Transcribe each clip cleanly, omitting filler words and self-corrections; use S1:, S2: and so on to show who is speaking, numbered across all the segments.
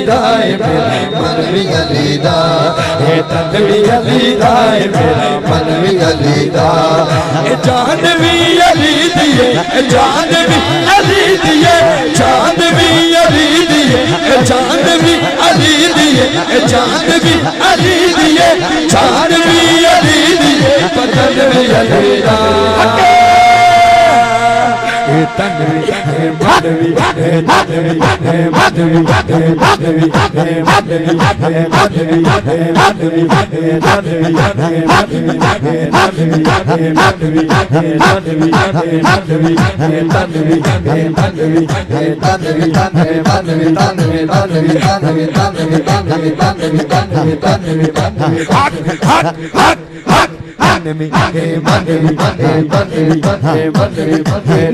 S1: दा मेरा मन भी अली दा, ये तन भी अली दा मेरा मन भी अली दा, जान भी अली दिए, जान भी अली दिए, जान भी अली दिए, जान भी अली दिए, जान भी अली दिए, जान भी अली दिए, बदन भी अली दा, तन भी मन भी तन भी मन भी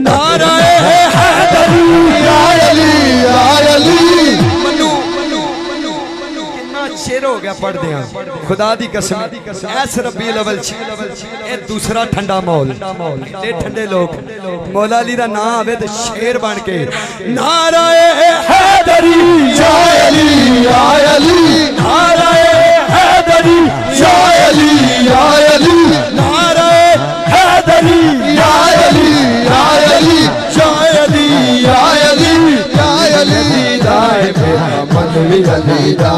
S1: नाराए हैदरी या अली या अली। मनु कितना शेर हो गया पढ़ दिया खुदा दी कसम। ऐस रबीउल अव्वल ए दूसरा ठंडा माहौल, ए ठंडे लोग मौला अली दा नाम आवे ते शेर बन के नाराए हैदरी या अली या अली, नाराए हैदरी या अली या अली, नाराए हैदरी या अली या अली, या अली या अली या अली दाए मेरा मन भी अली दा,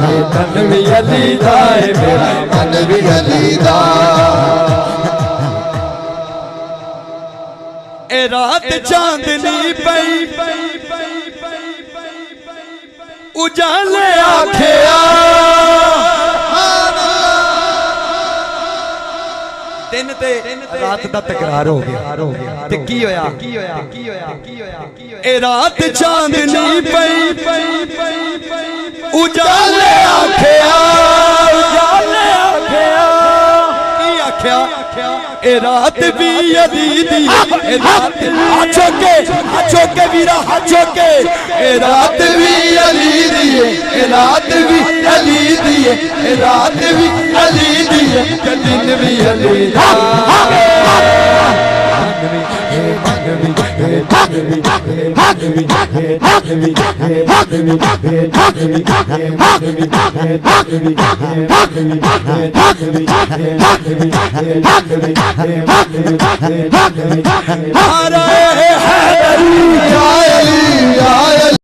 S1: ये तन भी अली दाए मेरा मन भी अली दा। ए रात चांदनी पई उजाले आखिया, दिन ते रात दा तकरार हो गया ते की होया ए रात चांदनी पई उजाले आखिया, उजाले आखिया की आखिया ए रात भी अली दी, ए रात हाथों के वीरा हाथों के, ए रात भी अली दी, ए रात भी अली दी, ए रात भी अली दी, दिन भी अली दा, नाराए हैदरी या अली या अली।